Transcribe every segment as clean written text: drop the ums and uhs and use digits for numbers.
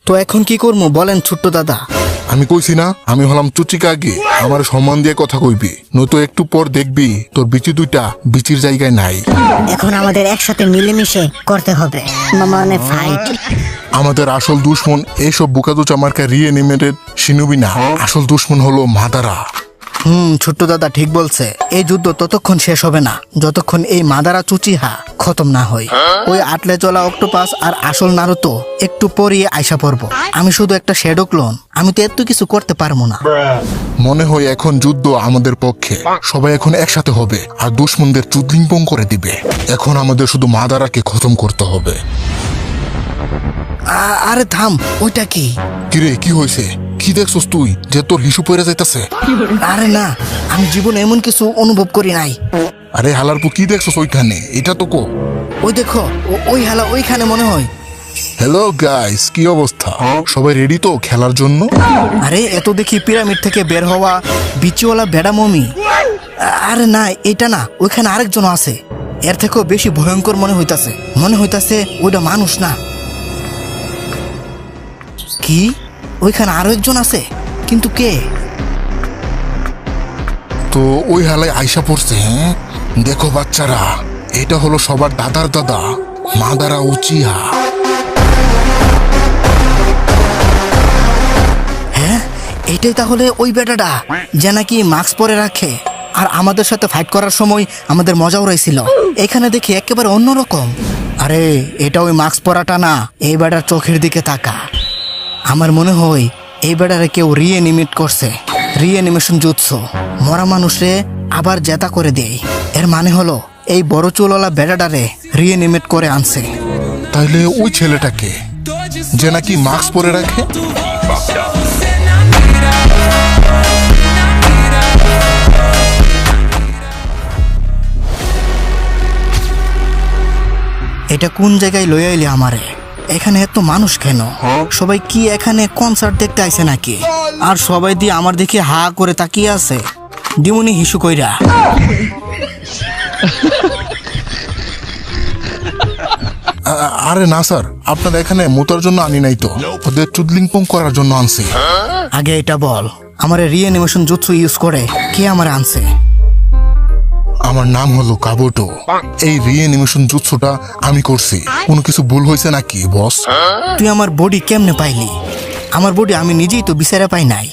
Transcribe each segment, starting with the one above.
তো এখন কি করবো বলেন ছোট্ট দাদা? আমি কইছি না আমি হলাম চুচিকা আগে, আমার সম্মান দিয়ে কথা কইবি, নয়তো একটু পর দেখবি তোর বিচি দুইটা বিচির জায়গায় নাই। এখন আমাদের একসাথে মিলেমিশে করতে হবে, মানে ফাইট। আমাদের আসল দুশ্মন এইসব বুকাদুচা মার্কা রিএনিমেটেড শিনুবি না, আসল দুশ্মন হলো মাদারা। ছোট্ট দাদা ঠিক বলছে। এই যুদ্ধ ততক্ষণ শেষ হবে না যতক্ষণ এই মাদারা চুচিহা খতম না হয়। ওই আটলে চলা অক্টোপাস আর আসল নারুতো একটু পরিয়ে আইসা পড়বো। আমি শুধু একটা শ্যাডো ক্লোন, আমি তো এত কিছু করতে পারবো না। মনে হয় এখন যুদ্ধ আমাদের পক্ষে, সবাই এখন একসাথে হবে আর দুশ্মনদের চুদলিংপং করে দিবে। এখন আমাদের শুধু মাদারাকে খতম করতে হবে। আরে থাম, ওইটা কি? কিরে কি হয়েছে? কি দেখছস তুই যে তোর হিসু পড়ে যাইতাছে? আরে না, আমি জীবনে এমন কিছু অনুভব করি নাই। আরে হালারপু কি দেখছস ওইখানে? এটা তো কো। ওই দেখো, ওই হালা ওইখানে মনে হয়। হ্যালো গাইস, কি অবস্থা? সবাই রেডি তো খেলার জন্য? আরে এত দেখি পিরামিড থেকে বের হওয়া বিচিওয়ালা বেড়া মমি। আরে না, এটা না, ওইখানে আরেকজন আছে। এর থেকেও বেশি ভয়ঙ্কর মনে হইতাছে ওইটা মানুষ না। কি? ওইখানে আরো একজন আছে, কিন্তু কে? তো ওই হালায় আইসা পড়ছে। হ্যাঁ দেখো বাচ্চারা, এটা হলো সবার দাদার দাদা মাদারা উচিহা। হ্যাঁ, এটাই তাহলে ওই বেটাটা যে নাকি মাস্ক পরে রাখে আর আমাদের সাথে ফাইট করার সময় আমাদের মজা উড়াইছিল। এখানে দেখি একেবারে অন্যরকম। আরে এটা ওই মাস্ক পরাটা না, এই বেটার চোখের দিকে তাকা। আমার মনে হয় এই বেটারে কেউ রিএনিমেট করছে। রিএনিমেশন জুৎসু, মরা মানুষে আবার জেতা করে দেয়। এর মানে হলো এই বড় চুলওয়ালা বেটাটারে রিএনিমেট করে আনছে। তাইলে ওই ছেলেটাকে যে নাকি মাস্ক পরে রাখে? এটা কোন জায়গায় লই আইলি আমারে? এখানে এত মানুষ কেন? সবাই কি এখানে কনসার্ট দেখতে আইছে নাকি? আর সবাই দিয়ে আমার দিকে হা করে তাকিয়ে আছে। দিমুনি হিসু কইরা। আরে না স্যার, আপনার এখানে মোতার জন্য আনি নাই তো, ওদের চুদলিংপং করার জন্য আনছি। আগে এটা বল, আমারে রিএনিমেশন জুৎসু ইউজ করে কে আমারে আনছে? আমার নাম হলো কাবুটো। এই রিএনিমেশন জুৎসুটা আমি করছি। কোনো কিছু ভুল হয়েছে নাকি বস? তুই আমার বডি কেমনে পাইলি? আমার বডি আমি নিজেই তো বিচারে পাই নাই।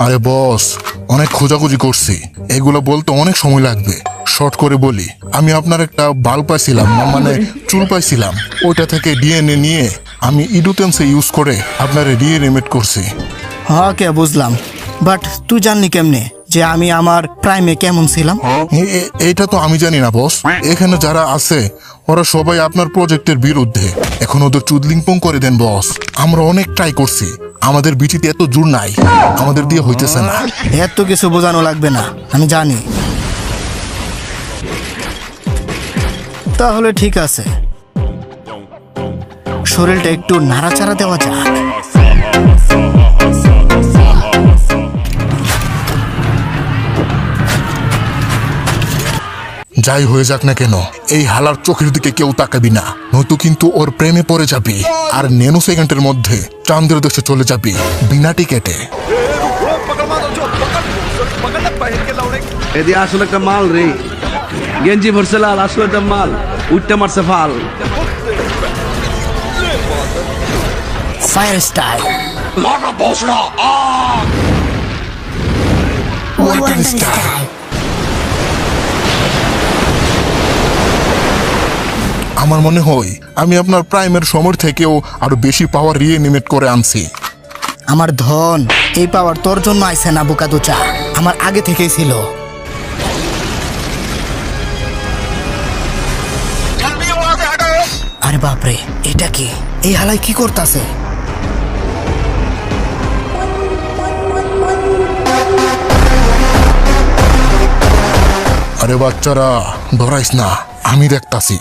আরে বস, অনেক খোঁজাখুঁজি করছি, এগুলো বলতে অনেক সময় লাগবে। শর্ট করে বলি, আমি আপনার একটা বাল পাইছিলাম, মানে চুল পাইছিলাম। ওইটা থেকে ডিএনএ নিয়ে আমি ইডুটেন্সে ইউজ করে আপনার রিএনিমেট করছি। হ্যাঁ কে বুঝলাম, বাট তুই জানলি কেমনে যে আমি আমার প্রাইমে কেমন ছিলাম? এইটা তো আমি জানি না বস। এখানে যারা আছে ওরা সবাই আপনার প্রজেক্টের বিরুদ্ধে। এখন ওদের চুদলিংপং করে দেন বস। আমরা অনেক ট্রাই করছি, আমাদের বিচিতে এত জোর নাই, আমাদের দিয়ে হইতেছে না। এত কিছু বোঝানো লাগবে না, আমি জানি। তাহলে ঠিক আছে, শরীরটা একটু নাড়াচাড়া দেওয়া যাক। যাই হয়ে যাক না কেন, এই হালার চোখের দিকে কেউ তাকাবি না, নয়তো কিন্তু ওর প্রেমে পড়ে যাবি আর ন্যানো সেকেন্ডের মধ্যে চাঁদের দেশে চলে যাবি বিনা টিকেটে। এদি আসলে একটা মাল রে, গেঞ্জি ভরছে লাল, আসলে একটা মাল, উঠতে মারছে ফাল। Fire style, water style. আমার মনে হয় আমি আপনার প্রাইমের সময় থেকেও আরো বেশি পাওয়ার রিএনিমেট করে আনছি। আমার ধন, এই পাওয়ার তোর জন্য আইছে না বোকাদুচা, আমার আগে থেকেই ছিল। আরে বাপরে, এটা কি? এই হালাই কি করতাছে? আরে বাচ্চারা ধরাইস না, আমি দেখতাছি।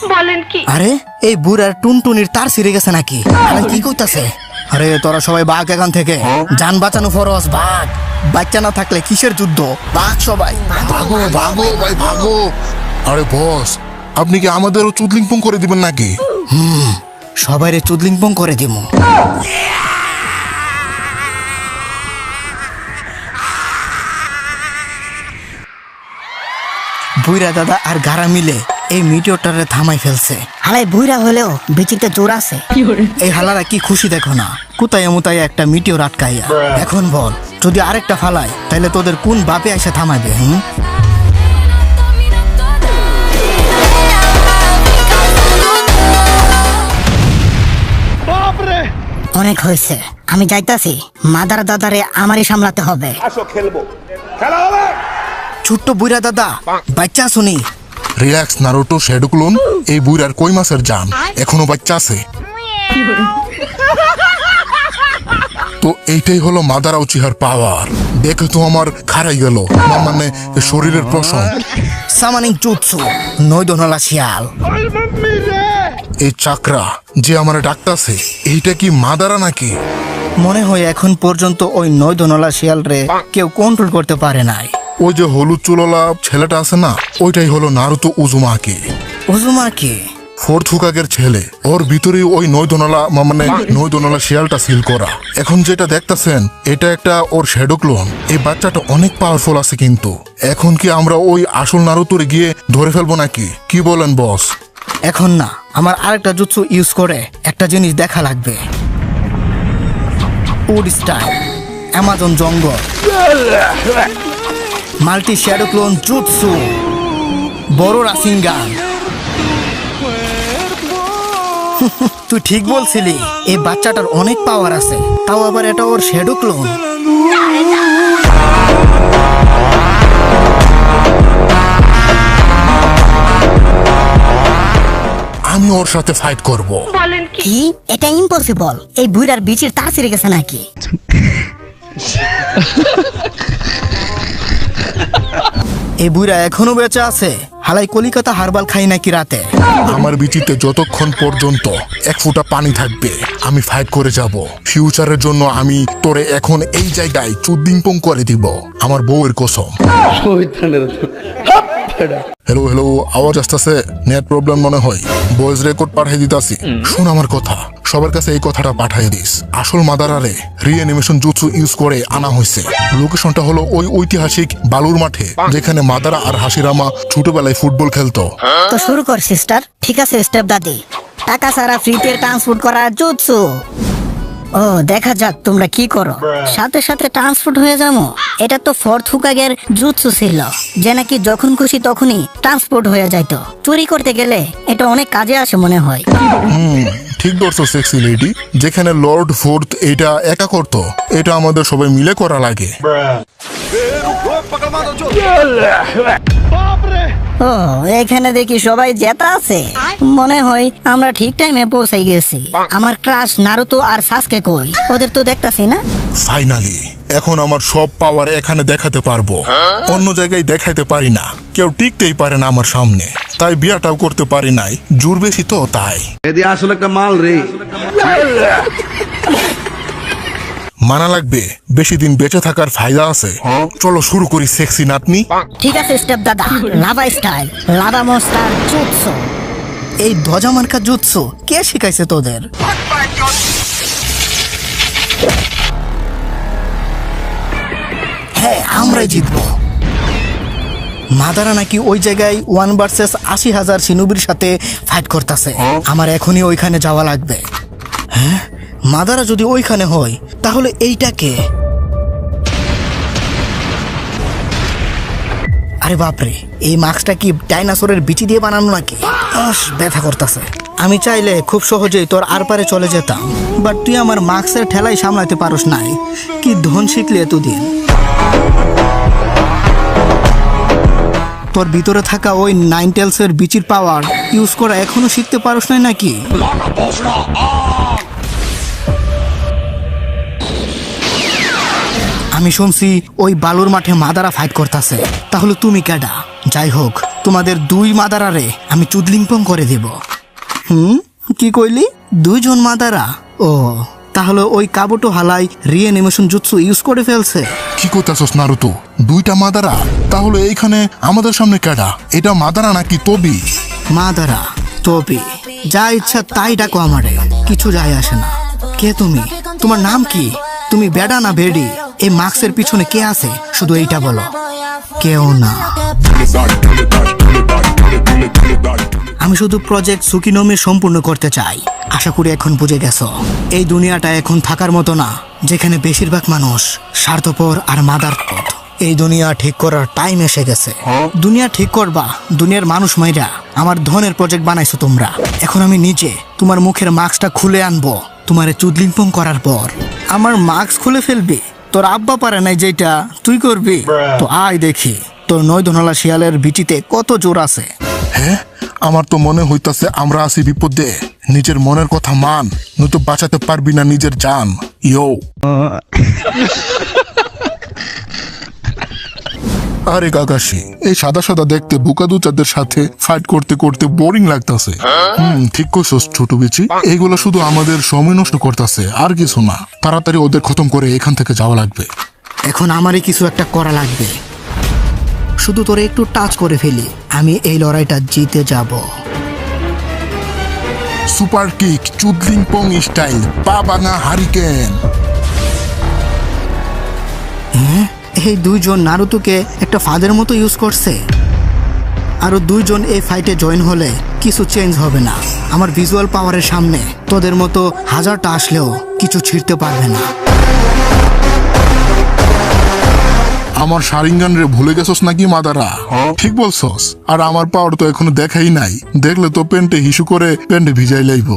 আরে এই বুড়ার টুনটুনির তার ছিঁড়ে গেছে নাকি? হালাই কি করতাছে? আরে তোরা সবাই বাঘ এখান থেকে, যান বাঁচানো ফরজ, বাঘ। বাচ্চা না থাকলে কিসের যুদ্ধ? বাঘ সবাই, ভাগো ভাগো ভাই ভাগো। আরে বস, আপনি কি আমাদেরও চুদলিংপং করে দিবেন নাকি? সবাইরে চুদলিংপং করে দিমু। বুইরা দাদা আর গারা মিলে এই মিটিওরটারে থামাই ফেলছে। হালাই বুইরা হলেও বিচিতে জোর আছে। এই হালারা কি খুশি দেখো না, কোথায় মুতায় একটা মিটিওর আটকাইয়া। এখন বল, যদি আরেকটা ফালাই তাহলে তোদের কোন বাপে এসে থামাবে? অনেক হয়েছে, আমি যাইতাছি। মাদার দাদারে আমারই সামলাতে হবে। ছোট্ট বুইরা দাদা, বাচ্চা শুনি। রিল্যাক্স নারুটো শ্যাডো ক্লোন, এই বুইরার কই মাছের জান এখনো বাচ্চা আছে। তো এইটাই হলো মাদারা উচিহার পাওয়ার। দেখে তো আমার খারাই গেল, মানে শরীরের প্রশ্ন। সামানিং জুৎসু, নয়দনলা শিয়াল। এই চাকরা যে আমার ডাকতাছে, এইটা কি মাদারা নাকি? মনে হয় এখন পর্যন্ত ওই নয়দনলা শিয়াল রে কেউ কন্ট্রোল করতে পারে নাই। ওই যে হলুদ চুললা ছেলেটা আছে না, ওইটাই হলো নারুতো উজুমাকি, উজুমাকি। ফোর্থ হুকাগের ছেলে। ওর ভিতরে ওই নয়দনলা শিয়ালটা সিল করা। এখন যেটা দেখতাছেন এটা একটা ওর শ্যাডো ক্লোন। এই বাচ্চাটা অনেক পাওয়ারফুল আছে, কিন্তু এখন কি আমরা ওই আসল নারুতোরে গিয়ে ধরে ফেলবো নাকি? কি বলেন বস? এখন না, আমার আরেকটা জুৎসু ইউজ করে একটা জিনিস দেখা লাগবে। উড স্টাইল, অ্যামাজন জঙ্গল, মাল্টি শ্যাডো ক্লোন জুৎসু, বড় রাসিঙ্গান। তুই ঠিক বলছিলি, এই বাচ্চাটার অনেক পাওয়ার আছে, তাও আবার এটা ওর শ্যাডো ক্লোন। আমি ওর সাথে ফাইট করব। কি? এটা ইম্পসিবল। এই বুইরার বিচির তার ছিঁড়ে গেছে নাকি? এই বুইরা এখনো বেঁচে আছে। হালাই কলিকাতা হারবাল খাই নাকি রাতে। আমার বিচিতে যতক্ষণ পর্যন্ত এক ফোঁটা পানি থাকবে আমি ফাইট করে যাব। ফিউচারের জন্য আমি তোরে এখন এই জায়গায় চুদ্দিংপং করে দিব, আমার বউয়ের কসম। হ্যালো হ্যালো, আওয়াজ আসতেছে? নেট প্রবলেম মনে হয়। ভয়েস রেকর্ড পাঠিয়ে দিতাছি, শোন আমার কথা। সবার কাছে এই কথাটা পাঠিয়ে দিস। আসল মাদারারে রিঅ্যানিমেশন জুৎসু ইউজ করে আনা হয়েছে। লোকেশনটা হলো ওই ঐতিহাসিক বালুর মাঠে, যেখানে মাদারা আর হাসিরামা ছোটবেলায় ফুটবল খেলতো। তো শুরু কর সিস্টার। ঠিক আছে স্টেপ দাদি। টাকা ছাড়া ফ্রিতে ট্রান্সপোর্ট করার জুৎসু। ও, দেখা যাক তোমরা কি করো। সাথে সাথে ট্রান্সপোর্ট হয়ে যাবো। এটা তো ফোর্থ হুকাগের জুৎসু ছিল, যে নাকি যখন খুশি তখনই ট্রান্সপোর্ট হয়ে যাইতো। চুরি করতে গেলে এটা অনেক কাজে আসে মনে হয়। ঠিক ধরছো সেক্সি লেডি। যেখানে লর্ড ফোর্থ এটা একা করতো, এটা আমাদের সবাই মিলে করা লাগে। ও, এখানে দেখি সবাই জেতা আছে। মনে হয় আমরা ঠিক টাইমে পৌঁছাই গেছি। আমার ক্রাশ নারুতো আর সাসকে কই? ওদের তো দেখতাছি না। ফাইনালি এখন আমার সব পাওয়ার এখানে দেখাতে পারবো। অন্য জায়গায় দেখাইতে পারি না, কেউ টিকতেই পারে না আমার সামনে। তাই বিয়াটাও করতে পারি নাই, জোর বেশি তো তাই। এদি আসলে একটা মাল রে। মানা লাগবে, বেশি দিন বেঁচে থাকার ফায়দা আছে। চলো শুরু করি সেক্সি নাতনি। ঠিক আছে স্টেপ দাদা। Lava style, lava monster jutsu. এই ধ্বজা মার্কা জুৎসু কে শিখাইছে তোদের? হ্যাঁ, আমরাই জিতবো। মাদারা নাকি ওই জায়গায় 1 ভার্সেস 80,000 সিনুবির সাথে ফাইট করতেছে। আমার এখনই ওইখানে যাওয়া লাগবে। হ্যাঁ, মাদারা যদি ওইখানে হয় তাহলে এইটাকে। আরে বাপরে, এই মাস্কটা কি ডাইনোসরের বিচি দিয়ে বানানো নাকি? ব্যথা করতেছে। আমি চাইলে খুব সহজেই তোর আর পারে চলে যেতাম, বাট তুই আমার মাস্কের ঠেলাই সামলাতে পারস নাই। কি ধন শিখলি এতদিন? তোর ভিতরে থাকা ওই 9 টেলসের বিচির পাওয়ার ইউজ করা এখনো শিখতে পারস নাই নাকি? আমি শুনছি ওই বালুর মাঠে মাদারা ফাইট করতেছে। তাহলে তুমি কেডা? যাই হোক, তোমাদের 2 মাদারারে আমি চুদলিংপং করে দিব। কি কইলি? 2 জন মাদারা? ও, তাহলে ওই কাবুটো হালাই রিঅ্যানিমেশন জুৎসু ইউজ করে ফেলছে। কি করতেছস নারুতো? 2টা মাদারা? তাহলে এইখানে আমাদের সামনে কেডা? এটা মাদারা নাকি তবি? মাদারা, তবে যা ইচ্ছা তাই ডাকো আমারে, কিছু যায় আসে না। কে তুমি? তোমার নাম কি? তুমি বেডা না বেডি? এই মাস্কের পিছনে কে আছে শুধু এইটা বলো। কেউ না। আমি শুধু প্রজেক্ট সুকিনমি সম্পূর্ণ করতে চাই। আশা করি এখন বুঝে গেছো এই দুনিয়াটা এখন থাকার মতো না, যেখানে বেশিরভাগ মানুষ স্বার্থপর আর মাদারচোদ। এই দুনিয়া ঠিক করার টাইম এসে গেছে। দুনিয়া ঠিক করবা, দুনিয়ার মানুষ মাইরা আমার ধনের প্রজেক্ট বানাইছো তোমরা। এখন আমি নিজে তোমার মুখের মাস্কটা খুলে আনবো। তোমারে চুদলিংপং করার পর আমার মাস্ক খুলে ফেলবি। তোর আব্বা পারে নাই যেটা তুই করবি, তো আয় দেখি তোর 9 ধনলা শিয়ালের বিচিতে কত জোর আছে। হ্যাঁ, আমার তো মনে হইতাছে আমরা আছি বিপদে। নিজের মনের কথা মান, নয়তো বাঁচাতে পারবি না নিজের জান। ইয়ো। আরে কাকাশি, এই সাদা সাদা দেখতে বোকা দুচাদের সাথে ফাইট করতে করতে বোরিং লাগতাছে। ঠিক কইছস ছোট বিচি, এইগুলো শুধু আমাদের সময় নষ্ট করতেছে, আর কিছু না। তাড়াতাড়ি ওদের খতম করে এখান থেকে যাওয়া লাগবে। এখন আমারই কিছু একটা করা লাগবে। শুধু তোরে একটু টাচ করে ফেলি, আমি এই লড়াইটা জিতে যাব। সুপার কিক, চুদলিংপং স্টাইল, পা ভাঙা হারিকেন। এই দুইজন নারুতোকে একটা ফাদের মতো ইউজ করছে। আরো দুইজন এই ফাইটে জয়েন হলে কিছু চেঞ্জ হবে না। আমার ভিজুয়াল পাওয়ারের সামনে তোদের মতো হাজারটা আসলেও কিছু ছিঁড়তে পারবে না। আমার শারিঙ্গান রে ভুলে গেছস নাকি মাদারা? ঠিক বলছস। আর আমার পাওয়ার তো এখনো দেখাই নাই। দেখলে তো প্যান্টে হিসু করে প্যান্টে ভিজাই লাইব।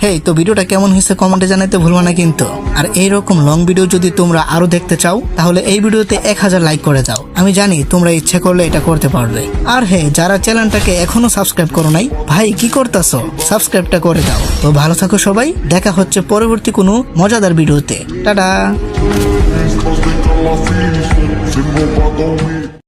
হেই, তো ভিডিওটা কেমন হয়েছে কমেন্টে জানাতে ভুলবা না কিন্তু। আর এইরকম লং ভিডিও যদি তোমরা আরো দেখতে চাও তাহলে এই ভিডিওতে 1000 লাইক করে যাও। আমি জানি তোমরা ইচ্ছে করলে এটা করতে পারবে। আর হ্যাঁ, যারা চ্যানেলটাকে এখনো সাবস্ক্রাইব করো নাই, ভাই কি করতেছো? সাবস্ক্রাইবটা করে দাও। তো ভালো থাকো সবাই, দেখা হচ্ছে পরবর্তী কোনো মজাদার ভিডিওতে। টাটা।